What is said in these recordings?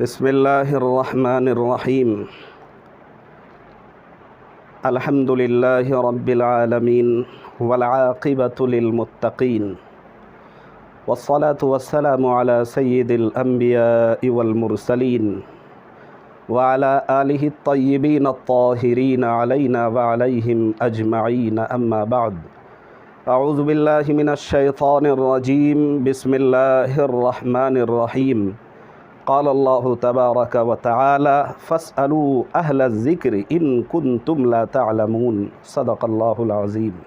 بسم اللہ الرحمن الرحیم الحمد للہ رب العالمین والعاقبۃ للمتقین والصلاة والسلام علی سید الانبیاء والمرسلین وعلی آلہ الطیبین الطاہرین علینا وعلیہم اجمعین اما بعد اعوذ باللہ من الشیطان الرجیم بسم اللہ الرحمن الرحیم قال اللہ تبارک و تعالی فاسألوا اہل الذکر ان کنتم لا تعلمون صدق اللہ العظیم۔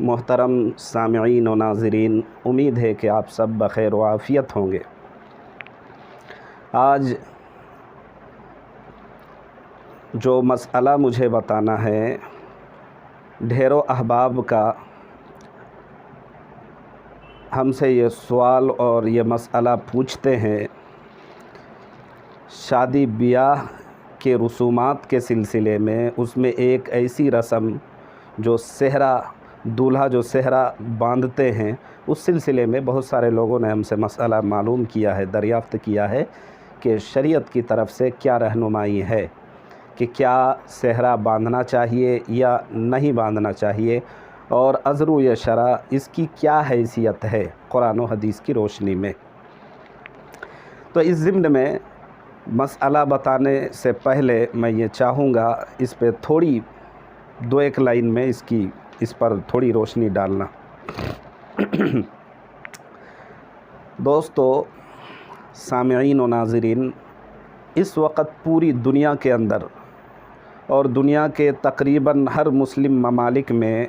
محترم سامعین و ناظرین، امید ہے کہ آپ سب بخیر و عافیت ہوں گے۔ آج جو مسئلہ مجھے بتانا ہے، ڈھیروں احباب کا ہم سے یہ سوال اور یہ مسئلہ پوچھتے ہیں، شادی بیاہ کے رسومات کے سلسلے میں، اس میں ایک ایسی رسم جو صحرا، دولہا جو صحرا باندھتے ہیں، اس سلسلے میں بہت سارے لوگوں نے ہم سے مسئلہ معلوم کیا ہے، دریافت کیا ہے کہ شریعت کی طرف سے کیا رہنمائی ہے کہ کیا صحرا باندھنا چاہیے یا نہیں باندھنا چاہیے، اور عذر و شرع اس کی کیا حیثیت ہے قرآن و حدیث کی روشنی میں۔ تو اس ضمن میں مسئلہ بتانے سے پہلے میں یہ چاہوں گا اس پہ تھوڑی دو ایک لائن میں اس پر تھوڑی روشنی ڈالنا۔ دوستو، سامعین و ناظرین، اس وقت پوری دنیا کے اندر اور دنیا کے تقریباً ہر مسلم ممالک میں،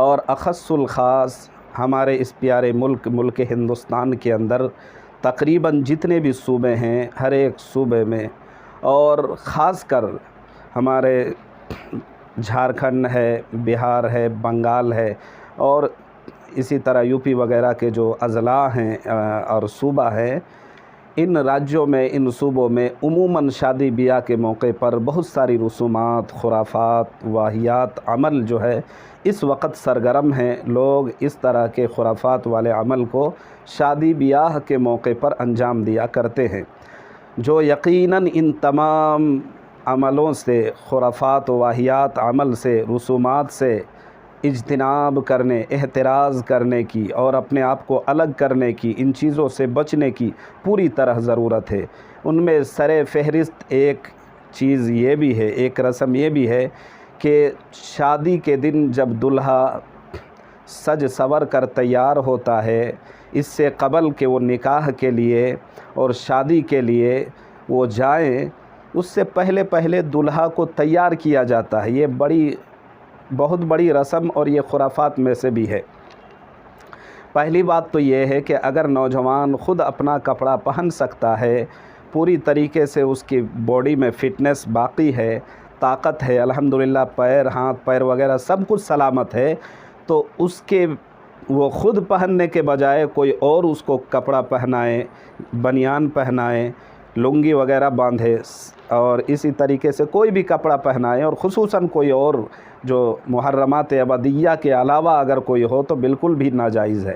اور اخص الخاص ہمارے اس پیارے ملک ہندوستان کے اندر تقریباً جتنے بھی صوبے ہیں، ہر ایک صوبے میں، اور خاص کر ہمارے جھارکھنڈ ہے، بہار ہے، بنگال ہے، اور اسی طرح یو پی وغیرہ کے جو اضلاع ہیں اور صوبہ ہیں، ان راجیوں میں، ان صوبوں میں عموماً شادی بیاہ کے موقع پر بہت ساری رسومات، خرافات، واہیات عمل جو ہے اس وقت سرگرم ہیں۔ لوگ اس طرح کے خرافات والے عمل کو شادی بیاہ کے موقع پر انجام دیا کرتے ہیں، جو یقیناً ان تمام عملوں سے، خرافات و واہیات عمل سے، رسومات سے اجتناب کرنے، احتراز کرنے کی اور اپنے آپ کو الگ کرنے کی، ان چیزوں سے بچنے کی پوری طرح ضرورت ہے۔ ان میں سر فہرست ایک چیز یہ بھی ہے، ایک رسم یہ بھی ہے کہ شادی کے دن جب دلہا سج سور کر تیار ہوتا ہے، اس سے قبل کہ وہ نکاح کے لیے اور شادی کے لیے وہ جائیں، اس سے پہلے دلہا کو تیار کیا جاتا ہے۔ یہ بہت بڑی رسم اور یہ خرافات میں سے بھی ہے۔ پہلی بات تو یہ ہے کہ اگر نوجوان خود اپنا کپڑا پہن سکتا ہے، پوری طریقے سے اس کی باڈی میں فٹنس باقی ہے، طاقت ہے، الحمدللہ ہاتھ پیر وغیرہ سب کچھ سلامت ہے، تو وہ خود پہننے کے بجائے کوئی اور اس کو کپڑا پہنائے، بنیان پہنائے، لنگی وغیرہ باندھے، اور اسی طریقے سے کوئی بھی کپڑا پہنائے، اور خصوصاً کوئی اور جو محرمات ابدیہ کے علاوہ اگر کوئی ہو تو بالکل بھی ناجائز ہے،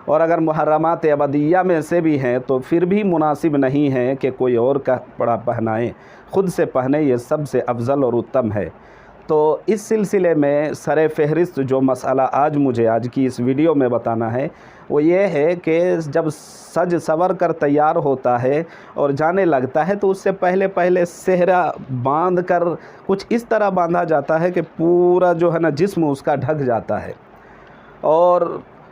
اور اگر محرمات ابدیہ میں سے بھی ہیں تو پھر بھی مناسب نہیں ہے کہ کوئی اور کپڑا پہنائے، خود سے پہنے، یہ سب سے افضل اور اتم ہے۔ تو اس سلسلے میں سر فہرست جو مسئلہ مجھے آج کی اس ویڈیو میں بتانا ہے وہ یہ ہے کہ جب سج سور کر تیار ہوتا ہے اور جانے لگتا ہے تو اس سے پہلے صحرا باندھ کر کچھ اس طرح باندھا جاتا ہے کہ پورا جو ہے نا جسم اس کا ڈھک جاتا ہے، اور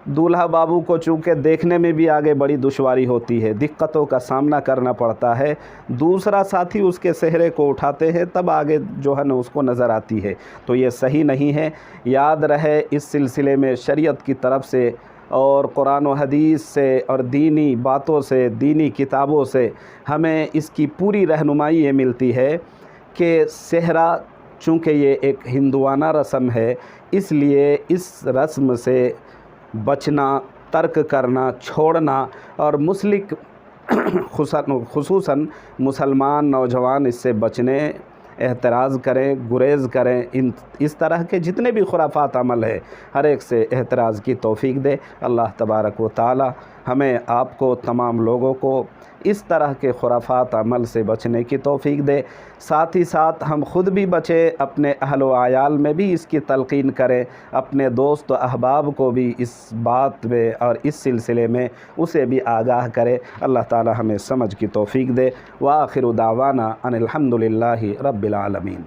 دولہا بابو کو چونکہ دیکھنے میں بھی آگے بڑی دشواری ہوتی ہے، دقتوں کا سامنا کرنا پڑتا ہے، دوسرا ساتھی اس کے صحرے کو اٹھاتے ہیں تب آگے جو ہے نا اس کو نظر آتی ہے، تو یہ صحیح نہیں ہے۔ یاد رہے اس سلسلے میں شریعت کی طرف سے اور قرآن و حدیث سے اور دینی باتوں سے، دینی کتابوں سے ہمیں اس کی پوری رہنمائی یہ ملتی ہے کہ صحرا چونکہ یہ ایک ہندوانہ رسم ہے، اس لیے اس رسم سے بچنا، ترک کرنا، چھوڑنا، اور خصوصاً مسلمان نوجوان اس سے بچنے، احتراز کریں، گریز کریں، اس طرح کے جتنے بھی خرافات عمل ہے ہر ایک سے احتراز کی توفیق دے اللہ تبارک و تعالی ہمیں آپ کو تمام لوگوں کو اس طرح کے خرافات عمل سے بچنے کی توفیق دے، ساتھ ہی ساتھ ہم خود بھی بچیں، اپنے اہل و عیال میں بھی اس کی تلقین کریں، اپنے دوست و احباب کو بھی اس بات میں اور اس سلسلے میں اسے بھی آگاہ کرے۔ اللہ تعالی ہمیں سمجھ کی توفیق دے۔ وآخر دعوانا ان الحمد للہ رب العالمین۔